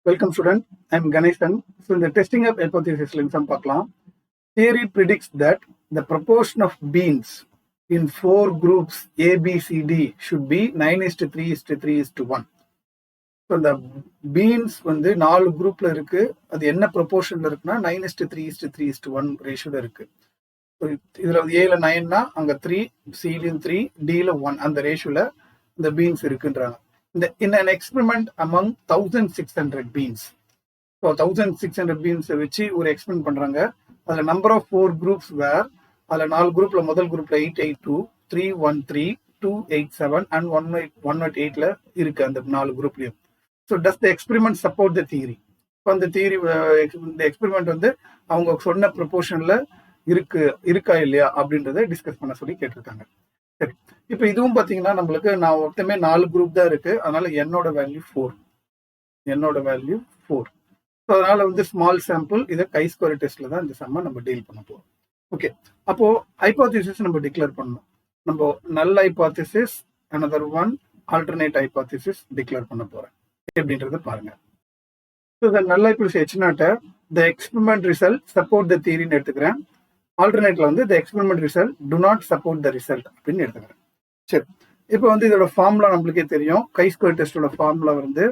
Welcome student, I am Ganeshan. So in the testing of hypothesis theory predicts that the proportion of beans in 4 groups A, B, C, D should be 9:3:3:1. So the beans வந்து 4 குரூப்ல இருக்கு. அது என்ன ப்ரொபோர்ஷன்ல இருக்குன்னா 9:3:3:1 ரேஷியோல இருக்கு. So இதுல ஏல 9னா அங்க 3, சிலையும் 3, டில 1 அந்த ரேஷியோல இந்த பீன்ஸ் இருக்குன்றாங்க. In an experiment among 1600 beans. So 1600 beans வச்சு ஒரு எக்ஸ்பெரிமெண்ட் பண்றாங்க. அதுல நம்பர் ஆஃப் 4 groups வேர் அதுல 4 குரூப்ல முதல் குரூப்ல 882, 313, 287 and 108ல இருக்கு அந்த 4 குரூப்லயும். So does the experiment support the theory? இப்போ அந்த தியரி இந்த எக்ஸ்பெரிமெண்ட் வந்து அவங்க சொன்ன ப்ரொபோர்ஷன்ல இருக்கா இல்லையா அப்படின்றத டிஸ்கஸ் பண்ண சொல்லி கேட்டிருக்காங்க. சரி, இப்போ இதுவும் பாத்தீங்கன்னா நம்மளுக்கு நான் மொத்தமே 4 குரூப் தான் இருக்கு. அதனால என்னோட வேல்யூ 4. ஸோ அதனால வந்து ஸ்மால் சாம்பிள் இதை chi-square டெஸ்ட்ல தான் இந்த சம்மை நம்ம டீல் பண்ண போறோம். ஓகே, அப்போ ஹைபோதீசிஸ் நம்ம டிக்ளேர் பண்ணணும். நம்ம null hypothesis, another one alternate hypothesis declare பண்ண போறேன். எப்படின்றத பாருங்க. ஸோ இந்த நல் ஹைபோதீசிஸ் எச்சுனாட்ட the experiment result support the தியரின்னு எடுத்துக்கிறேன். ஆல்டர்னேட்ல வந்து the experiment result do not support the result அப்படின்னு எடுத்துக்கிறேன். சரி, இப்போ வந்து இதோட ஃபார்முலா நம்மளுக்கே தெரியும். chi-square டெஸ்டோட ஃபார்முலா வந்து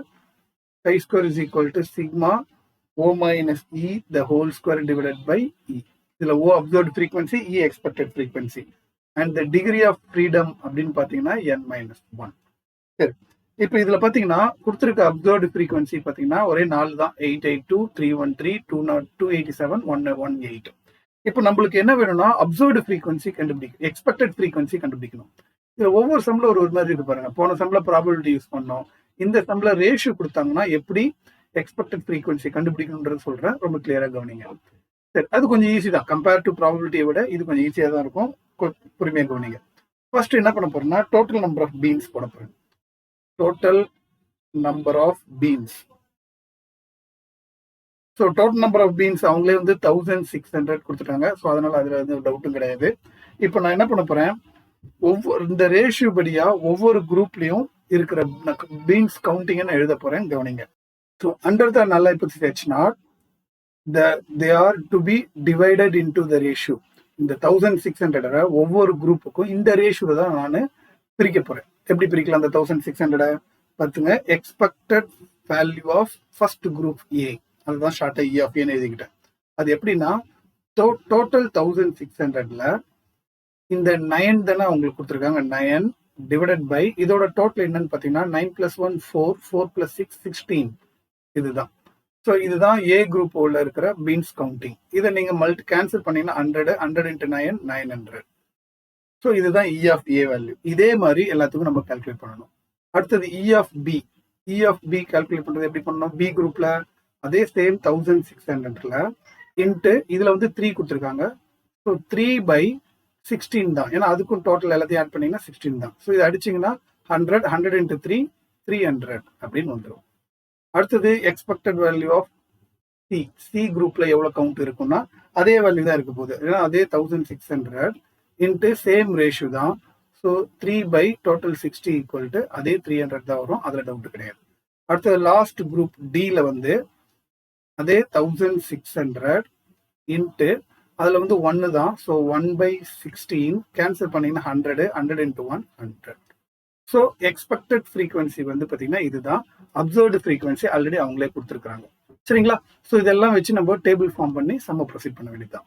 chi-square is equal to sigma O minus E the whole square divided by E. இதுல O observed frequency, E expected frequency, and the degree of freedom அப்படின்னு பாத்தீங்கன்னா n-1. சரி, இப்போ இதுல பாத்தீங்கன்னா கொடுத்துருக்க அப்சர்வ்டு ஃப்ரீக்வன்சி பாத்தீங்கன்னா ஒரே 4 தான். 882, 313, 287, 118. இப்போ நம்மளுக்கு என்ன வேணும்னா அப்சர்வ்டு ஃப்ரீக்வன்சி கண்டுபிடிக்கணும், எக்ஸ்பெக்டட் ஃப்ரீக்வன்சி கண்டுபிடிக்கணும். இதுல ஒவ்வொரு சம்ல ஒரு மாதிரி இருக்கு பாருங்க. போன சம்ல ப்ராபபிலிட்டி யூஸ் பண்ணோம். இந்த சம்ல ரேஷியோ கொடுத்தாங்கன்னா எப்படி எக்ஸ்பெக்டட் ஃப்ரீக்வன்சி கண்டுபிடிக்கணும்ன்றது சொல்றேன், ரொம்ப கிளியரா கவனிங்க. சரி, அது கொஞ்சம் ஈஸி தான். கம்பேர் டு ப்ராபபிலிட்டியை விட இது கொஞ்சம் ஈஸியா தான் இருக்கும். பொறுமையா கவனிங்க. ஃபர்ஸ்ட் என்ன பண்ண போறேன்னா டோட்டல் நம்பர் ஆஃப் பீன்ஸ் போட போறேன். Total number of beans. So total number of beans அவங்களே வந்து 1600 கொடுத்துட்டாங்க. ஸோ அதனால அதுல வந்து டவுட்டும் கிடையாது. இப்போ நான் என்ன பண்ண போறேன், இந்த ரேஷியோ படியா ஒவ்வொரு குரூப்லயும் இருக்கிற பீன்ஸ் கவுண்டிங் எழுத போறேன், கவனிங்க. ஸோ அண்டர் த நல் hypothesis H0 they are to be divided into the ratio. இந்த 1600 ஒவ்வொரு குரூப்புக்கும் இந்த ரேஷியோல தான் நான் பிரிக்க போறேன். எப்படி பிரிக்கலாம் அந்த 1600 பார்த்துங்க. Expected value of first group A, அதுதான் ஷார்ட்டா இ ஆஃப் ஏன்னு எழுதிக்கிட்டேன். அது எப்படின்னா டோட்டல் 1600ல இந்த 9 தானே உங்களுக்கு கொடுத்துருக்காங்க, 9 டிவைடட் பை இதோட டோட்டல் என்னன்னு பார்த்தீங்கன்னா 9 + 1 4, 4 + 6 16. இதுதான். ஸோ இதுதான் ஏ குரூப் உள்ள இருக்கிற பீன்ஸ் கவுண்டிங். இதை நீங்க கேன்சல் பண்ணீங்கன்னா 100 × 9 900. ஸோ இதுதான் இ ஆஃப் ஏ வேல்யூ. இதே மாதிரி எல்லாத்துக்கும் நம்ம கால்குலேட் பண்ணணும். அடுத்தது E of B. E of B calculate பண்றது எப்படி பண்ணணும், பி குரூப்ல அதே சேம் 1600ல இன்ட்டு இதுல வந்து 3 கொடுத்துருக்காங்க. ஸோ 3/16 தான். ஏன்னா அதுக்கும் டோட்டல் எல்லாத்தையும் ஆட் பண்ணீங்கன்னா 16 தான். ஸோ இது அடிச்சிங்கன்னா 100, 100 × 3 300 அப்படின்னு வந்துடும். அடுத்தது expected value of C. C குரூப்ல எவ்வளவு கவுண்ட் இருக்கும்னா அதே வேல்யூ தான் இருக்க போகுது. ஏன்னா அதே 1600 இன்ட்டு சேம் ரேஷியோ தான். ஸோ 3/டோட்டல் 60 ஈக்குவல் டு அதே 300 தான் வரும். அதுல டவுட் கிடையாது. அடுத்தது லாஸ்ட் குரூப் டில வந்து அதே 1600 இன்ட்டு அதுல வந்து 1 தான். ஸோ 1/16 கேன்சல் பண்ணீங்கன்னா 100, 100 × 1 100. ஸோ எக்ஸ்பெக்டட் ஃப்ரீக்வன்சி வந்து பார்த்தீங்கன்னா இதுதான். அப்சர்வ்டு ஃப்ரீக்வன்சி ஆல்ரெடி அவங்களே கொடுத்துருக்காங்க. சரிங்களா? ஸோ இதெல்லாம் வச்சு நம்ம டேபிள் ஃபார்ம் பண்ணி சம்ம ப்ரொசீட் பண்ண வேண்டியதுதான்.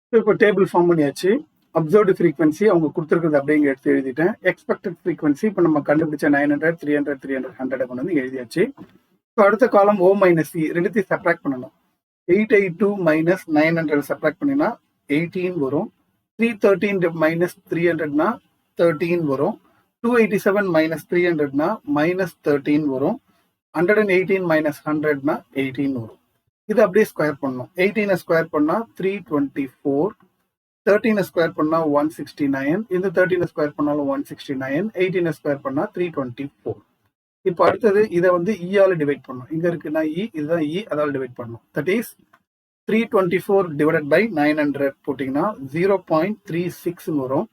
ஸோ இப்போ டேபிள் ஃபார்ம் பண்ணியாச்சு. அப்சர்வ்டு ஃப்ரீக்வன்சி அவங்க கொடுத்துருக்கிறது அப்படிங்க எடுத்து எழுதிட்டேன். எக்ஸ்பெக்டட் ஃப்ரீக்வன்சி இப்போ நம்ம கண்டுபிடிச்ச 900, 300, 300, 100 கொண்டு வந்து எழுதியாச்சு. ஸோ அடுத்த காலம் O - E ரெண்டுத்தையும் சப்ராக்ட் பண்ணணும். 882 - 900 சப்ராக்ட் பண்ணினா 18 வரும். 313 - 300னா 13 வரும். 287 - 300னா -13 வரும். 118 - 100னா 18 வரும். இது அப்படியே ஸ்கொயர் பண்ணணும். 18 ஸ்கொயர் பண்ணா 324, 13 ஸ்கொயர் பண்ணா 169, இந்த 13 ஸ்கொயர் பண்ணாலும் 169, 18 ஸ்கொயர் பண்ணா 324. இப்போ அடுத்தது இதை வந்து இஆல டிவைட் பண்ணணும். இங்க இருக்குன்னா இ, இதுதான் இ, அதால டிவைட் பண்ணணும். தட் இஸ் 324 டிவைடட் பை 900 போட்டிங்கன்னா 0.36 வரும்.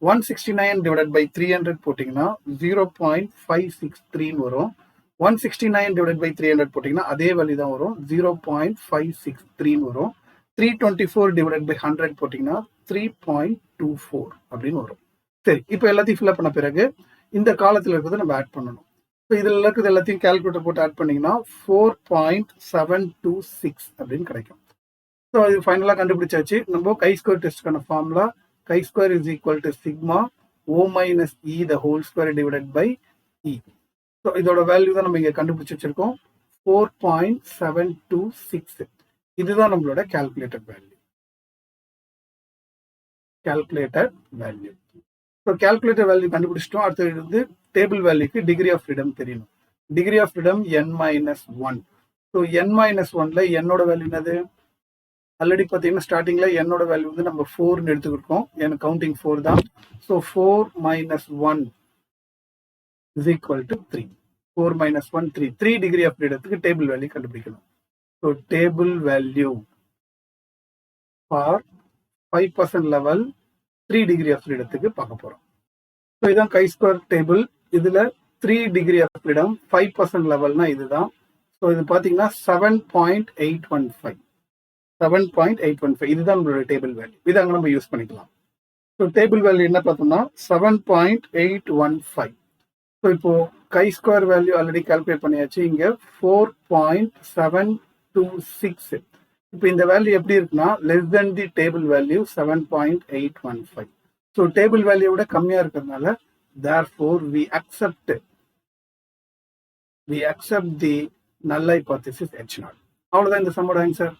169 டிவைடட் பை 300 போட்டிங்கன்னா 0.563 வரும். 169 divided by 300 போட்டிங்கன்னா அதே வேல்யூ தான் வரும், 0.563 வரும். 324 divided by 100 போட்டிங்கன்னா 3.24 அப்படின்னு வரும். சரி, இப்போ எல்லாத்தையும் ஃபில் பண்ண பிறகு இந்த காலத்தில் இருக்கிறத நம்ம ஆட் பண்ணணும். ஸோ இதில் இருக்கிறது எல்லாத்தையும் கால்குலேட்டர் போட்டு ஆட் பண்ணிங்கன்னா 4.726 அப்படின்னு கிடைக்கும். ஸோ இது ஃபைனலாக கண்டுபிடிச்சாச்சு. நம்ம கை ஸ்கொயர் டெஸ்ட்டுக்கான formula chi square is equal to sigma O minus E the whole square divided by E. So இதோட வேல்யூ தான் நம்ம இங்கே கண்டுபிடிச்சி வச்சிருக்கோம், 4.726. இதுதான் நம்மளோட calculated value. So calculator value கண்டுபிடிச்சிட்டோம். அடுத்தது வந்து டேபிள் வேல்யூக்கு டிகிரி ஆஃப் ஃப்ரீடம் தெரியணும். Degree of freedom n-1. So n-1ல என்னோட வேல்யூ என்னது? ஆல்ரெடி பார்த்தீங்கன்னா ஸ்டார்டிங்ல என்னோட வேல்யூ வந்து நம்ம 4ன்னு எடுத்துக்கிட்டோம். எனக்கு கவுண்டிங் 4 தான். So 4 minus 1 is equal to 3. 4 minus 1 3. 3 degree of ஃப்ரீடத்துக்கு டேபிள் வேல்யூ கண்டுபிடிக்கணும். So table value for 5% level 3 degree of ஃப்ரீடத்துக்கு பார்க்க போறோம். ஸோ இதுதான் கை ஸ்கொயர் டேபிள். இதுல 3 டிகிரி ஆஃப் ஃப்ரீடம் 5% லெவல்னா இதுதான். ஸோ இது பார்த்தீங்கன்னா 7.815. 7.815 இதுதான் நம்மளோட டேபிள் வேல்யூ. இதை அங்கே நம்ம யூஸ் பண்ணிக்கலாம். ஸோ டேபிள் வேல்யூ என்ன பார்த்தோம்னா 7.815. ஸோ இப்போ கை ஸ்கொயர் வேல்யூ ஆல்ரெடி கால்குலேட் பண்ணியாச்சு. இங்க 4.726. இப்போ இந்த வேல்யூ எப்படி இருக்குன்னா லெஸ் தென் தி table value 7.815. So table value விட கம்மியா இருக்கிறதுனால therefore we accept the null hypothesis H0. அவ்வளவுதான் இந்த சம்மோட ஆன்சர்.